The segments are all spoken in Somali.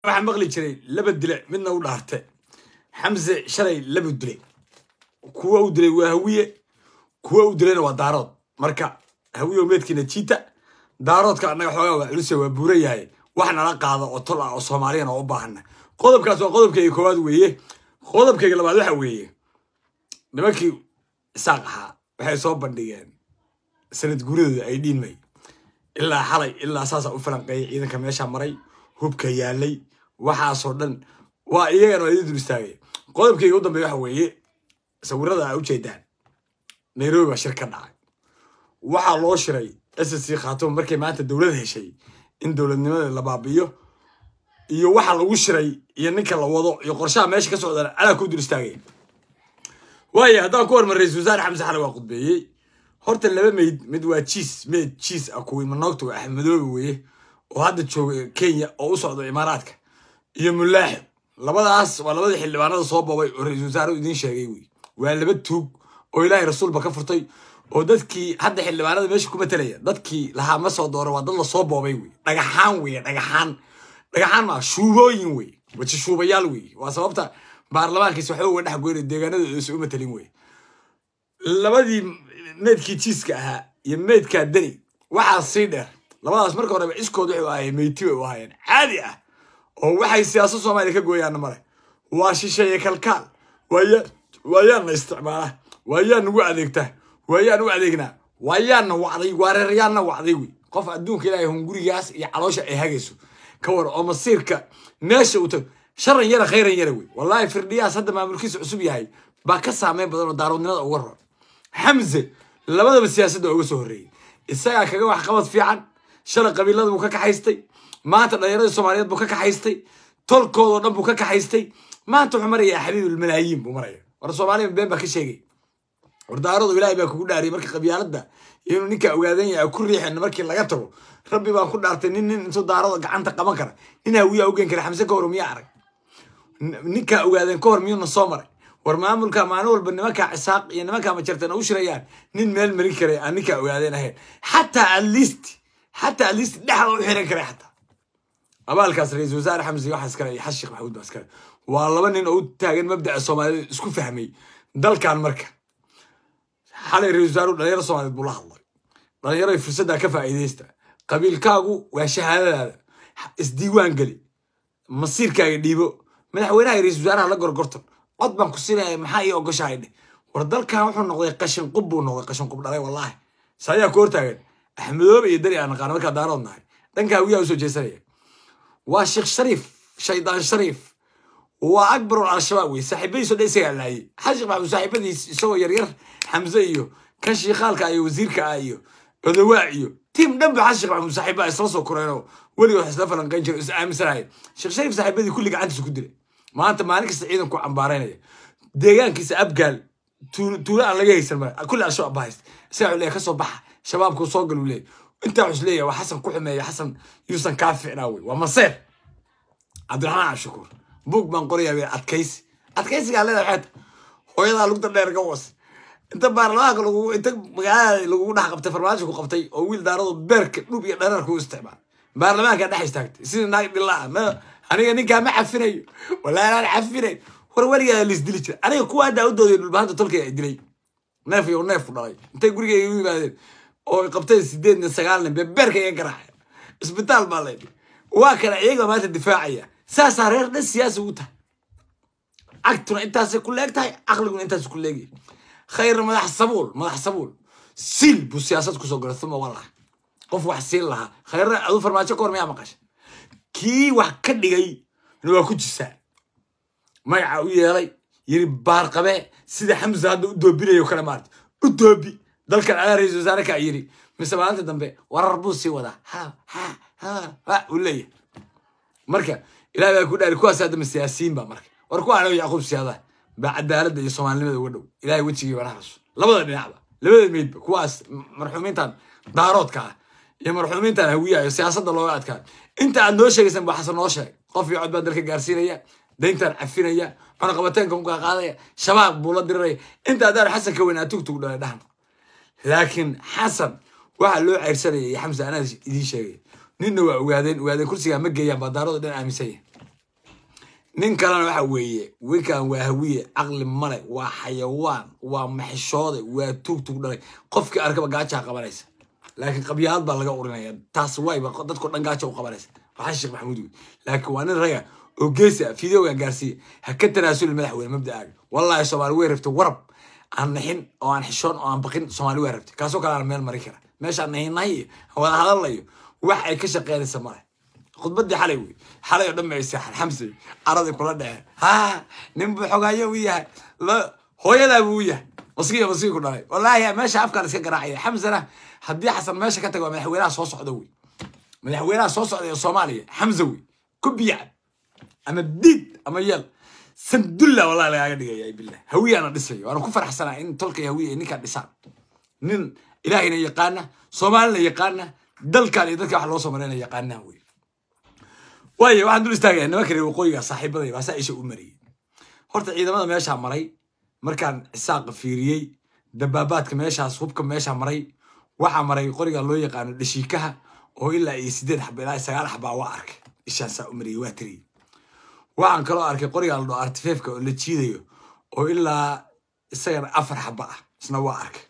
waxaan maqli jiray laba dile midna u dhaartay xamse shalay laba dile kuwa u dilay waa hawiye kuwa u dilayna waa daarood marka hawiye meedkiina jiita daaroodka anaga xoogaa waa culus waa buura yahay wax nala qaado oo tol ah oo Soomaaliyeed oo u baahan qodobkaas waa qodobkayga koowaad weeye qodobkayga labaad waxa weeye nimankii saaqaha waxay soo bandhigeen sanad guuridooda ay dhiinmay ilaa xalay ilaa saasa u falanqeeyay ciidanka meesha maray hubka yaalay waxaasoo dhan waa iyagana waa idin istaagay qodobkayga u dambeeya waxa weeye sawirada ay u jeedaan Nairobi waa shirka dhacay waxa loo shiray SSC Khartoum markay maanta dawlad heshay in dawladnimada la baabiyo iyo waxa lagu shiray iyo ninka la wado iyo qorshaha meesha ka socda ala ku dir istaagay waaye haddaan ku hormar ra'iisul wasaare Xamse Xali waa qudbeeyay horta laba mid waa cheese akuwi manoogto Axmedoobe weeye oo hadda jooga Kenya oo u socdo Imaaraadka iyo Mulaaxib labadaas waa labada xildhibaanada soo boobay oo ra'iisul wasaare idin sheegay waa laba tuug oo Ilaahay rasuulba ka furtay oo dadkii hadda xildhibaanada meesha ku matalaya dadkii laha ma soo dooro waa dad la soo boobay dhagaxaan ma shuubooyin waji shuubayaal waa sababta baarlamaankiisa waxa uu dhex goynay deegaanada isu matalin labadii meedkii jiiska ahaa iyo meedka dani waxa sii dheer labadaas marka hore iskood wuxuu ahaayeen meeytiba u ahaayeen caadi ah oo waxay siyaasad Soomaaliya ka gooyaan mare waa shisheeye kalkaal waayaan isticmaala waayaan ugu adeegta waayaan u adeegnaa waayaan wacday wareeryaana wacday qof adduunka Ilaahay hungurigaas iyo caloosha ay hagayso ka war oo masiirka meesha u tag sharan yara khayran yara wallahi firdhiyaas hadda maamulkiisa cusub yahay ba ka saameyn badan oo daaroodnimada uga roo Xamse labadaba siyaasadda uga soo horeeyay isaga kaga wax qabad fiican shalay qabiilada uu ka kaxaystay maanta dhalinyarada Soomaaliyeed buu ka kaxaystay tolkooda dhan buu ka kaxaystay maanta wuxuu marayaa xabiibul malaayiin buu maraya war Soomaaliyeed been ba ka sheegay war daarood Ilaahay baa kugu dhaariyay markii qabyaaladda inuu ninka ogaadan yahay ku riixin markii laga tago rabbi baa ku dhaartay nin intuu daarood gacanta qaban kara nin hawiya u geen kara Xamse ka hor miya arag ninka ogaadan ka hor miyuu soo maray war maamulka maalin walba nimanka Isaaq iyo nimanka ma jirtaan u shirayaan nin meel marin kare aan ninka ogaadeen ahayn hatta at least dhaxa u xiran kare hatta abaalkaas ra'iisul wasaare Xamse waxa iskale iyo Sheekh Maxamuud Baskar waa laba nin oo taagan mabda'a Soomaaliyeed isku fahmay dalkan marka xalay ra'iisul wasaare dhalinyarada Soomaaliyeed buu la hadlay dhalinyarada fursadda ka faa'iideysta qabiilkaagu waa shahaadadaada isdiiwaan gali masiirkaaga dhiibo madaxweynaha ra'iisul wasaaraha la gorgorto cod baan ku siinay maxaa iyo ogashahay war dalkan wuxuu noqday qashin qub buu noqday qashin qub dhalay wallahi saaya ku hortaagan Axmedoobe iyo Dari aan qaan marka daaroodnahay dhanka wiya u soo jeesanaya waa Sheekh Shariif shaydaan Shariif waa akbar al-shabaab saaxiibadiisu dheysay laayay xajiq maxamed saaxiibadiis isoo yar Xamse iyo kan shiiqaalka iyo wasiirka iyo odawaa iyo team dhanba xajiq maxamed saaxiibaa isla soo koreeno waligood isla falanqayn jiray is aaminsanay Sheekh Shariif saaxiibadii kulli gacantiisa ku dilay maanta maalin kasta ciidanku cambaaraynaya deegaankiisa abgaal tuula aan laga haysan ma kulli al-shabaab bahayst isaga leeyahay ka soo baxa shabaabku soo gal u leeyahay inta wax leeyahay waa Xasan ku xumeeyay Xasan yuusan ka fiicnaa waa maseer Cabdiraxmaan Shukuur buug baan qorayaa adkaysiga leedahay hooyada lugta dheer ka was inta baarlamaanka inta magaalada lagu dhax qabtay farmaajo ku qabtay oo wiil daarado beerka dhub iyo dharar ku isticmaal baarlamaanka dhax istaagtay sida naag bilaa ma aniga ninka ma xafinayo walaal aan xafinay war waliga lis dili jira aniga kuwa hadda u dooday dhulbaanta tolkay ay dilay neef dhalay intay gurigay u yimaadeen oo qabtay 8 nin beerka ay garaacay isbitaal baa leeyahay waa kala iyaga maanta difaacaya saasa reer dhan siyaasi u tahay agtuna intaas ku leegtahay aqliguna intaas ku leegay khayr madax sabuul sil bu siyaasad ku soo galay wallahi qof wax siin laha khayr adu farmaajo koor miya maqash kii wax ka dhigay inuu ku jisaa magaca u yeelay yiri baar qabe sida Xamse hadda u doobinayo kala maartay u doobi dalkan ala ra'iisul wasaare ka yiri misbaanta dambe warar buu sii wada ha u leeyahay marka Ilaahay ku dhaari kuwaas hadda siyaasiyiin ba marka war ku aano Yaqoob Siyaada ba cadaaladda iyo Soomaalinimada uga dhow Ilaahay wajiga wanaagsan labada dhinacba labada meedba kuwaas marxuumintan daaroodka iyo marxuumintan hawiya iyo siyaasadda loo adkaa inta aad noo sheegaysan ba Xasan noo sheeg qof iyo cod baa dalka gaarsiinaya deyntan cafinaya xana qabateen ku qaadaya shabaab buu la diray inta aad Xasan ka weynaa tugtug dhalay dhahan laakiin Xasan waxa loo ceyrsanayay Xamse anaa idin sheegay ninna waa ogaadeen kursiga ma geeyaan ba daarood dhan aaminsan نين كلام واحد وكان وهوية عقل ملك وحيوان ومحشود وتوك توك دلي قفك أركب قاعدة قبليس لكن قبيات بالغ أورنيا تاسواي بقدر كنا قاعدة وقبليس وحشك محمود لكن وانا رأي وجيسة فيديو يا جارسي هكذا رسول الملح والمبدأ والله يا سومالي ويرفت ورب عن نحين أو عن حشون أو عن بقين سومالي ويرفت كاسوك على المال مريكرة ماشي عن نحين نهي هو هذا الله وحي كشق غير السماء خد بدي حلوي دم الساحل حمزي أراضي كلها ده ها نبي حقايا وياه لا هو يلا وياه وصيه كلها والله يا ماشي أفكار سكراعية حمزة هدي حسن ماشي كتجوا من حويرها صوص عدوي من حويرها صوص الصومالي حمزوي كبيع أنا بديت أما يلا سندلة والله لا يا بالله هوية أنا دسي وأنا كفر حسنا إن تلقي هوية إنك دسان نين إلهنا يقانا صومالنا يقانا دل كان يدك على الوصول مرينا يقانا هوي واي واحد دول استاجي إنه مكري وقوي صاحب بدي بس إيش أمري هرت إذا ما ماشى مري مركان الساق فيريي دبابات كماشى صوب كماشى مري وحمري قرية الله يقانا دشيكها وإلا يسدد حب لا يسجل حب وارك إيش هسا أمري واتري وعن كلا أركي قرية الله أرتفيفك اللي تشيديو وإلا السجل أفر حبة سنوا أرك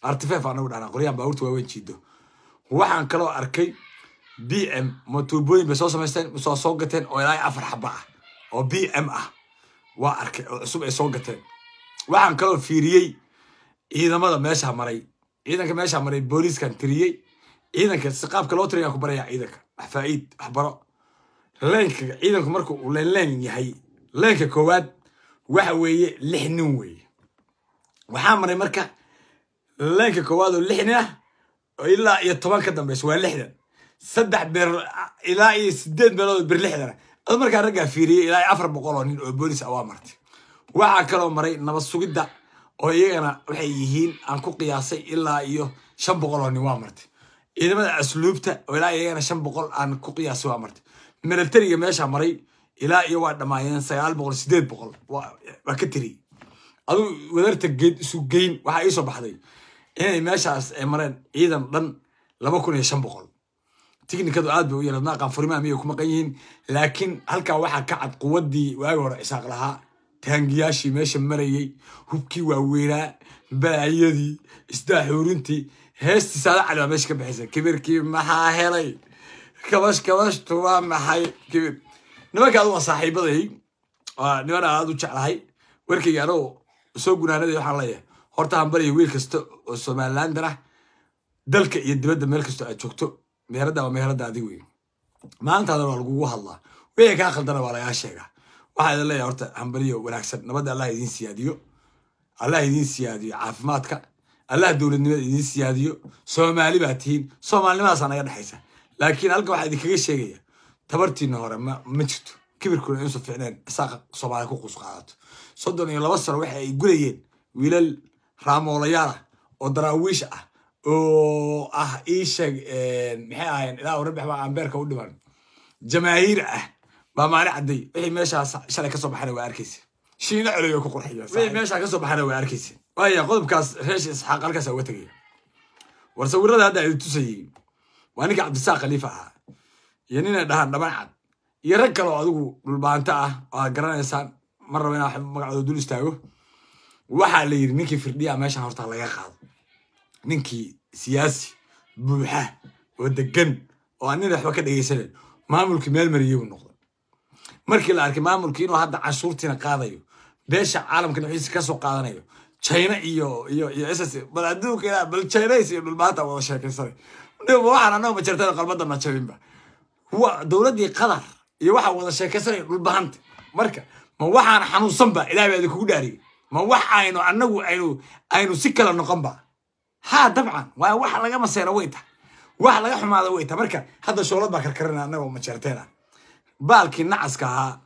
أرتفيف أنا ولا أنا قرية باورت وين تشيدو وعن كلا أركي بي إم متوبوين بسوس مستن بسوس صوجتين وإلا أفر حبة أو بي إم وأرك سوق صوجتين وعن كلا فيريي إذا ما ماشى مري إذا كماشى مري بوليس كان تريي إذا كسقاب كلوتري أكو بريا إذا فايد أحبره لينك إذا كمركو ولا لين يحيي لينك كواد وحوي لحنوي وحامر مركا لينك كواد اللحنة إلا يطبان كدم بس واللحنة صدق إلى يسدد باللحنة المركا رجع فيري إلى أفر بقولون بوليس أوامرتي وعكروا مري نبصو جدا ويجينا وحييين أنكو قياسي إلا إيوه شن بقولون وامرتي إذا ما أسلوبته ولا يجينا شن بقول أنكو قياسي وامرتي من التريقة ماشي مري إلى إيوه لما ينسى بقول سدد بقول وكتري أدو ودرت الجد سوقين وحيسو بحدي إيه ماشي مرين إذا ضن لما كنا شن بقول تيجي كده عاد بيقول لنا قام فريمان مية وكم قايين لكن هلك واحد كعد قودي وأجور إساق لها تهنجياشي ماشي مريي هبكي وويرا باعيدي استحورنتي هست سالة على ماشي كبحسن كبير كي محاهلي كواش توا محاي كبير نما كانوا صاحب ذي نما أنا هذا شعلهاي وركي جارو سوقنا هذا يحليه هرتا هم بري ويل كستو سومالاندرا دلك يدبد ملك كستو أشوكتو مهردا ومهردا عدوي ما أنت هذا والجوه الله وياك آخر دنا ولا يا شيخ واحد الله يورت همبريو ونكسر نبدأ الله يدين سياديو الله يدين سياديو عافماتك الله دول النبي يدين سياديو سومالي باتين سومالي ما صنع يد حيسه لكن ألقى واحد يكيش شيء تبرتي النهار ما مشت كبر كل إنسان فعلان ساق صباح كوكوس قاعد صدقني يلا بصر واحد يقولين ويل رام ولا يارا ودراويش أو إيش محاين لا وربح مع أمباركا ودمان جماهير بمعنى عدي إيه ماشي شركة صباح أنا وأركيس شيء على يوكو قرحية إيه ماشي صباح أنا وأركيس ويا قلب كاس ريش إسحاق لك سويته ورسول هذا يتسيء وأنا قاعد بساق خليفة يعني ده دمعت يركلوا عدو بالبانتاء قرن إنسان مرة بينا أحب مقعد دول يستاهو وحالي نيكي فردية ماشي هرت على يقعد نيكي سياسي بوحة ودقن وأنا نحو كده يسند ما ملك مال مريو النقطة مركي الأرك ما ملكينه هذا عشورتنا قاضيو بيش عالم كنا عيسى كسو قاضنايو تشاينا إيو أساسي بل عدو كده بل تشاينا يصير بالباتا ولا شيء صار وحنا أنا ما شرتنا قلبنا ما تشايين به هو دولتي قدر يوحى ولا شيء كسر بالبهنت مركا ما وحنا حنوصن به إلى بعد كوداري ما وحى إنه سكر النقم به ها طبعا وحى لقى مسير ويته وحى لقى حماد ويته مركا هذا شغلات بكررنا أنا وما شرتنا بالك النعس كها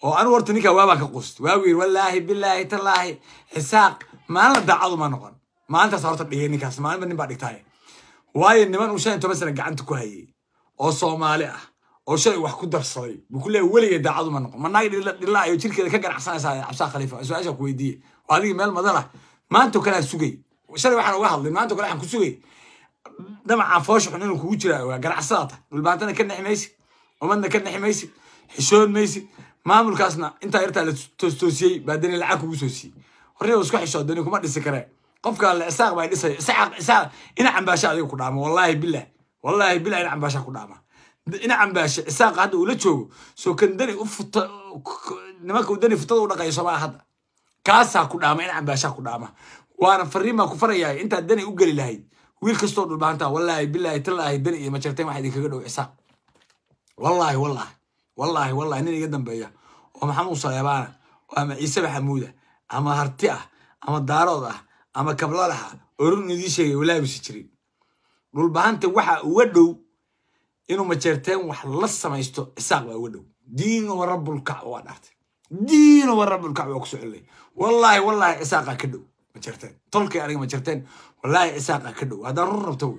وأنا ورتني كوابك قصت واوير والله بالله تالله حساق ما أنا دعوة ما نقول ما أنت صارت بيجيني كاس ما أنا بني بعدك تاي واي إنما وشان أنت مثلا قعدت كهي أو صومالي أو شيء وحكود درسي بكل ولي دعوة ما نقول ما ناقد لله يشيل كذا كجر حسنا عبد خليفة سؤال شو كويدي وهذه مال مدرة ما أنتوا كلا سوقي وشان واحد ما أنتوا كلا عم كسوقي ده مع فوش حنين وكوجرا وجر حساته والبعضنا كنا حميسي ومن كنا حميسي حشون ميسي maamulkaasna intaa yartaa la toosiyey baa dani lacag kugu soo siiyey horreeyo isku xisho dani kuma dhisi karee qofka la isaaq baa dhisay isaaq ina cambaasha adiga ku dhaamo wallahi billah ina cambaasha ku dhaama ina cambaasha isaaq hadda uu la joogo soo kan dani u futa nimanka dani futada u dhaqayso ma hadda kaasa ku dhaama ina cambaasha ku dhaama waana fariima ku farayaa inta dani u gali lahayd wiil kasto dhulbaanta wallahi billahi tallahi dani iyo ma jirteen waxa idin kaga dhow isaaq wallahi nin iga dambeeya oo maxamuud saleebaan ama ciise maxamuuda ama harti ah ama daarood ah ama kablalaha orun idii sheegay wallahi bisi jirin dhulbaanta waxa uga dhow inuu ma jirteen wax la samaysto isaaq baa uga dhow diin wa rabbul ka'ba waa dhaartay diin wa rabbul ka'ba ku socday wallahi isaaqa ka dhow ma jirteen tolkay aniga ma jirteen wallahi isaaqa ka dhow hada run rabto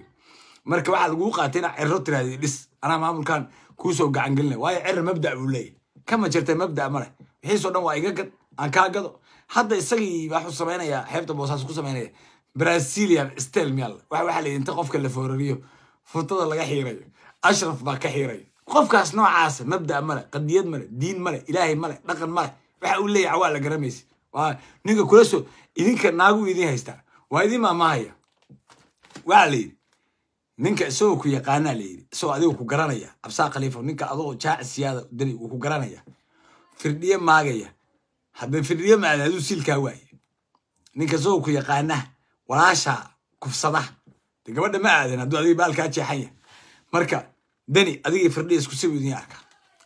marka waxa lagu qaatay ina cirro tiraadi dhis ana maamulkan kuusoo gacan gelina waayo cirro mabda uu leeyahay kama jirtay mabda male wixii soo dhan waa iga gad aan ka gado hadda isagii waxu sameynaya xeebta boosaas ku sameynaya Brazilian style miyal waxa la inta qofka la foorariyo futada laga xiirayo ashraf baa ka xiirayo qofkaas noocaas mabda male qadiyad male diin male ilaahay male dhaqan male waxa uu leeyahay waa la garamaysi waa ninka kula soo idinka naagu idin haysta waa idin maamahaya waa leeyahay ninka isoo ku yaqaana leeyahay soo adigu ku garanaya absaa khaliifo ninka adoo jaac siyaada dani uu ku garanaya firdhiye maagaya hadda firdhiye maadaadu silka waay ninka soo ku yaqaana walaasha kufsada gabadha ma aadan haduu adiga baalka jeexaya marka dani adiga firdhiye isku sii wadin arka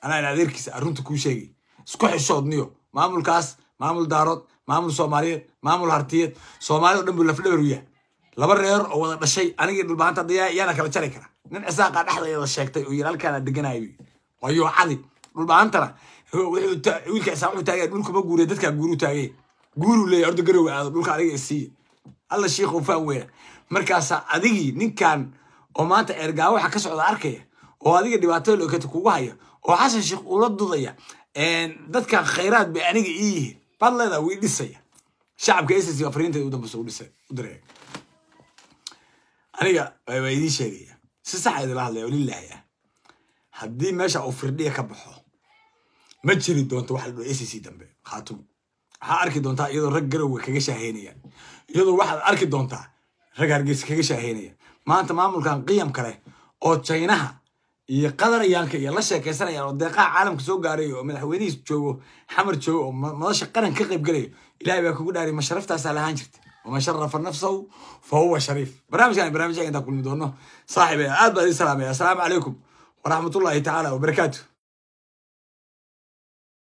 ana adeerkiisa arunta ku sheegay isku xishoodniyo maamulkaas maamul daarood maamul Soomaaliyeed maamul hartiyeed Soomaaliyeed dhanbu laf dhabarwiya laba reer oo wada dhashay aniga dhulbaanta yana kala jari kara nin isaaqa dhaxdeeda sheegtay oo yiraalkana deganaayo wayo cadi dhulbaantana wiilka isaaq u taagay dhulka ma guuray dadka guuru taagay guuru leeyahay ordo garow aad dhulka adiga isii alla sheekhu faan weera markaas adigi ninkan oo maanta ergaa waxa ka socda arkaya oo adiga dhibaato loo ka kugu haya oo xasan sheekh uu la dudaya dadka khayraad bay aniga ii badleeda way dhisaya shacabka SSC afriinta u dambayso u dhisay u diray aniga way idin sheegaya si sax ah la hadlayo lillahi haddii meesha uu firdhiye ka baxo ma jiri doonto wax la SSC dambe khaatum waxa arki doontaa iyadoo rag garow kaga shaaheynayaan iyadoo waxa arki doontaa rag hargeysa kaga shaaheynayaan maanta maamulkan qiyam kale oo Chinaha iyo qadaryaanka iyo la sheekaysanayaan oo deeqaha caalamka soo gaaray oo madaxweynihiis joogo xamar joogo oo madasha qaran ka qayb galay ilaahay baa kugu dhaaray masharaftaas lahaan jirtay وما شرف نفسه فهو شريف برنامج انت كل مدونه صاحبي عاد السلام عليكم ورحمه الله تعالى وبركاته.